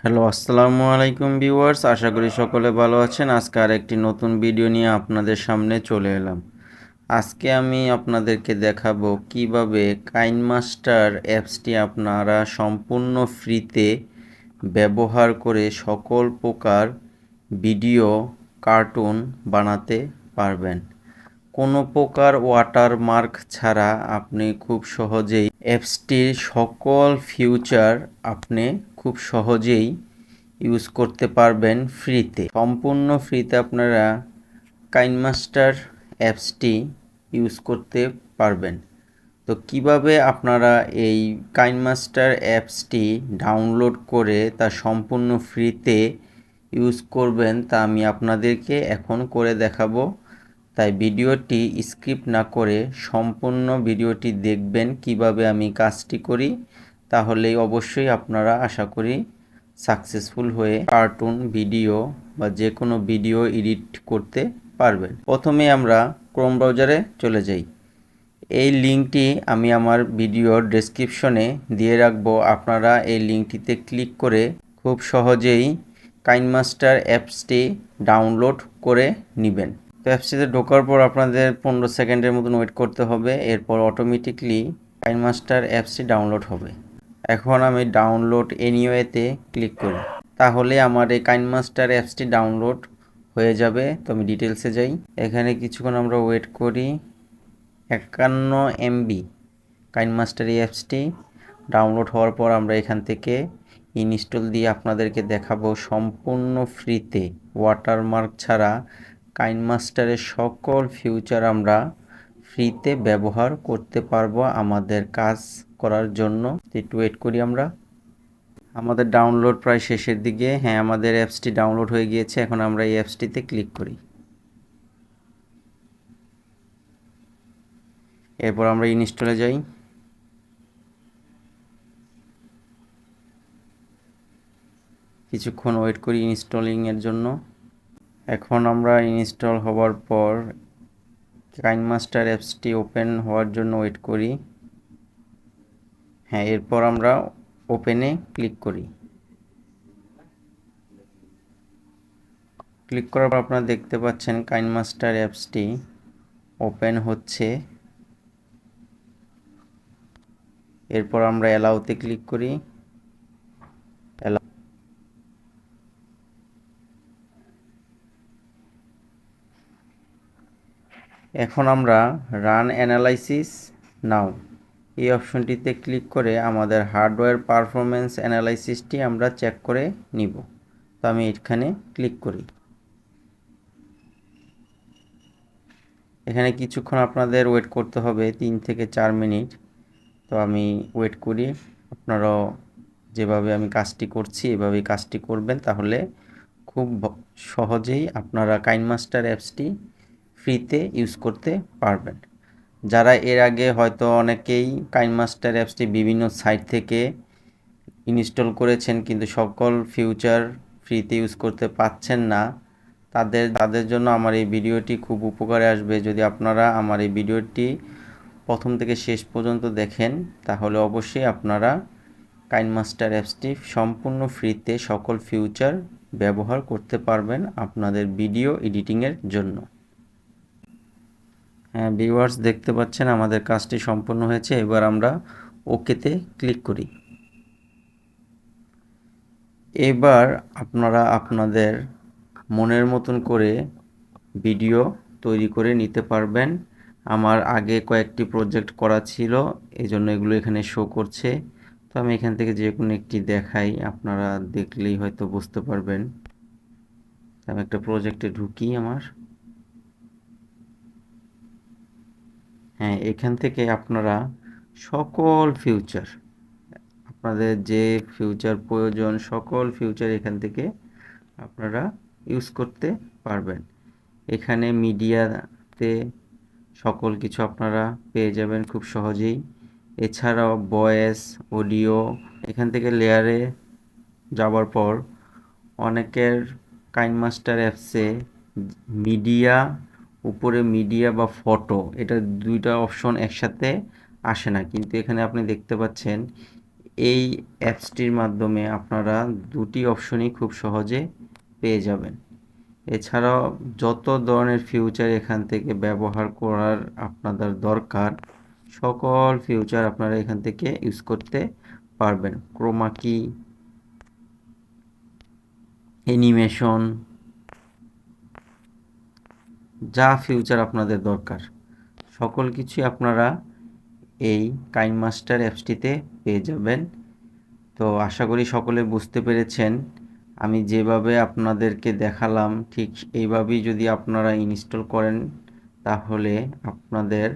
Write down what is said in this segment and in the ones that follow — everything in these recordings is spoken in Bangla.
হ্যালো, আসসালামু আলাইকুম ভিউয়ার্স। আশা করি সকলে ভালো আছেন। আজকে আরেকটি নতুন ভিডিও নিয়ে আপনাদের সামনে চলে এলাম। আজকে আমি আপনাদেরকে দেখাবো কিভাবে কাইনমাস্টার অ্যাপসটি আপনারা সম্পূর্ণ ফ্রিতে ব্যবহার করে সকল প্রকার ভিডিও, কার্টুন বানাতে পারবেন। কোনো প্রকার ওয়াটারমার্ক ছাড়া আপনি খুব সহজেই অ্যাপসটির সকল ফিচার আপনি খুব সহজেই ইউজ করতে পারবেন ফ্রিতে। সম্পূর্ণ ফ্রিতে আপনারা কাইনমাস্টার অ্যাপসটি ইউজ করতে পারবেন। তো কিভাবে আপনারা এই কাইনমাস্টার অ্যাপসটি ডাউনলোড করে তা সম্পূর্ণ ফ্রিতে ইউজ করবেন তা আমি আপনাদেরকে এখন করে দেখাবো। তাই ভিডিওটি স্কিপ না করে সম্পূর্ণ ভিডিওটি দেখবেন কিভাবে আমি কাজটি করি, তাহলেই অবশ্যই আপনারা আশা করি সাকসেসফুল হয়ে কার্টুন ভিডিও বা যে কোনো ভিডিও এডিট করতে পারবেন। প্রথমে আমরা ক্রোম ব্রাউজারে চলে যাই। এই লিঙ্কটি আমি আমার ভিডিওর ডেসক্রিপশনে দিয়ে রাখবো। আপনারা এই লিঙ্কটিতে ক্লিক করে খুব সহজেই কাইনমাস্টার অ্যাপসটি ডাউনলোড করে নেবেন। তো অ্যাপসটিতে ঢোকার পর আপনাদের 15 সেকেন্ডের মতন ওয়েট করতে হবে। এরপর অটোমেটিকলি কাইনমাস্টার অ্যাপসটি ডাউনলোড হবে। এখন আমি ডাউনলোড এনিওয়েতে ক্লিক করি, তাহলে আমার এই কাইনমাস্টার অ্যাপসটি ডাউনলোড হয়ে যাবে। তো আমি ডিটেলসে যাই। এখানে কিছুক্ষণ আমরা ওয়েট করি। 51 MB কাইনমাস্টার এই অ্যাপসটি ডাউনলোড হওয়ার পর আমরা এখান থেকে ইনস্টল দিয়ে আপনাদেরকে দেখাবো সম্পূর্ণ ফ্রিতে ওয়াটারমার্ক ছাড়া কাইনমাস্টারের সকল ফিচার আমরা ফ্রিতে ব্যবহার করতে পারবো আমাদের কাজ করার জন্য। একটু ওয়েট করি আমরা। আমাদের ডাউনলোড প্রায় শেষের দিকে। হ্যাঁ, আমাদের অ্যাপসটি ডাউনলোড হয়ে গিয়েছে। এখন আমরা এই অ্যাপসটিতে ক্লিক করি। এরপর আমরা ইনস্টলে যাই। কিছুক্ষণ ওয়েট করি ইনস্টলিংয়ের জন্য। এখন আমরা ইনস্টল হওয়ার পর কাইনমাস্টার অ্যাপসটি ওপেন হওয়ার জন্য ওয়েট করি। হ্যাঁ, এরপর আমরা ওপেনে ক্লিক করি। ক্লিক করার পর আপনারা দেখতে পাচ্ছেন কাইনমাস্টার অ্যাপসটি ওপেন হচ্ছে। এরপর আমরা অ্যালাউতে ক্লিক করি। এখন আমরা রান অ্যানালাইসিস নাও এই অপশনটিতে ক্লিক করে আমাদের হার্ডওয়্যার পারফরমেন্স অ্যানালাইসিসটি আমরা চেক করে নিব। তো আমি এখানে ক্লিক করি। এখানে কিছুক্ষণ আপনাদের ওয়েট করতে হবে, 3 থেকে 4 মিনিট। তো আমি ওয়েট করি। আপনারাও যেভাবে আমি কাজটি করছি এভাবেই কাজটি করবেন, তাহলে খুব সহজেই আপনারা কাইনমাস্টার অ্যাপসটি ফ্রিতে ইউজ করতে পারবেন। যারা এর আগে হয়তো অনেকেই কাইনমাস্টার অ্যাপসটি বিভিন্ন সাইট থেকে ইনস্টল করেছেন কিন্তু সকল ফিচার ফ্রিতে ইউজ করতে পারছেন না, তাদের জন্য আমার এই ভিডিওটি খুব উপকারে আসবে। যদি আপনারা আমার এই ভিডিওটি প্রথম থেকে শেষ পর্যন্ত দেখেন, তাহলে অবশ্যই আপনারা কাইনমাস্টার অ্যাপসটি সম্পূর্ণ ফ্রিতে সকল ফিচার ব্যবহার করতে পারবেন আপনাদের ভিডিও এডিটিংয়ের জন্য। হ্যাঁ ভিউয়ার্স, দেখতে পাচ্ছেন আমাদের কাজটি সম্পূর্ণ হয়েছে। এবার আমরা ওকেতে ক্লিক করি। এবার আপনারা আপনাদের মনের মতন করে ভিডিও তৈরি করে নিতে পারবেন। আমার আগে কয়েকটি প্রজেক্ট করা ছিল, এই জন্য এগুলো এখানে শো করছে। তো আমি এখান থেকে যে কোনো একটি দেখাই, আপনারা দেখলেই হয়তো বুঝতে পারবেন। আমি একটা প্রজেক্টে ঢুকি আমার। হ্যাঁ, এখান থেকে আপনারা সকল ফিউচার, আপনাদের যে ফিউচার প্রয়োজন সকল ফিউচার এখান থেকে আপনারা ইউজ করতে পারবেন। এখানে মিডিয়াতে সকল কিছু আপনারা পেয়ে যাবেন খুব সহজেই। এছাড়াও ভয়েস, অডিও, এখান থেকে লেয়ারে যাওয়ার পর অনেকের কাইনমাস্টার অ্যাপসে মিডিয়া, উপরে মিডিয়া বা ফটো, এটা দুইটা অপশন একসাথে আসে না, কিন্তু এখানে আপনি দেখতে পাচ্ছেন এই অ্যাপসটির মাধ্যমে আপনারা দুটি অপশনই খুব সহজে পেয়ে যাবেন। এছাড়াও যত ধরনের ফিউচার এখান থেকে ব্যবহার করার আপনাদের দরকার, সকল ফিউচার আপনারা এখান থেকে ইউজ করতে পারবেন। ক্রোমা কি, অ্যানিমেশন, যা ফিউচার আপনাদের দরকার সকল কিছুই আপনারা এই কাইনমাস্টার অ্যাপসটিতে পেয়ে যাবেন। তো আশা করি সকলে বুঝতে পেরেছেন। আমি যেভাবে আপনাদেরকে দেখালাম ঠিক এইভাবেই যদি আপনারা ইনস্টল করেন তাহলে আপনাদের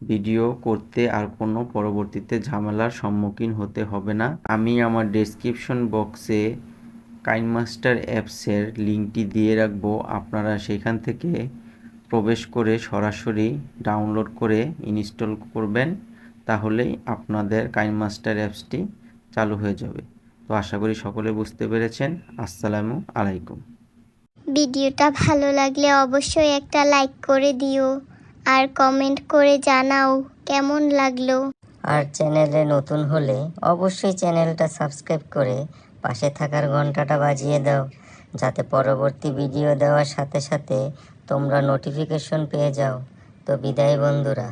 ভিডিও করতে আর কোনো পরবর্তীতে ঝামেলার সম্মুখীন হতে হবে না। আমি আমার ডেসক্রিপশন বক্সে কাইনমাস্টার অ্যাপসের লিঙ্কটি দিয়ে রাখবো। আপনারা সেখান থেকে প্রবেশ করে সরাসরি ডাউনলোড করে ইনস্টল করবেন, তাহলেই আপনাদের কাইনমাস্টার অ্যাপসটি চালু হয়ে যাবে। তো আশা করি সকলে বুঝতে পেরেছেন। আসসালামু আলাইকুম। ভিডিওটা ভালো লাগলে অবশ্যই একটা লাইক করে দিও আর কমেন্ট করে জানাও কেমন লাগলো। আর চ্যানেলে নতুন হলে অবশ্যই চ্যানেলটা সাবস্ক্রাইব করে পাশে থাকার ঘন্টাটা বাজিয়ে দাও, যাতে পরবর্তী ভিডিও দেওয়ার সাথে সাথে তোমরা নোটিফিকেশন পেয়ে যাও। তো বিদায় বন্ধুরা।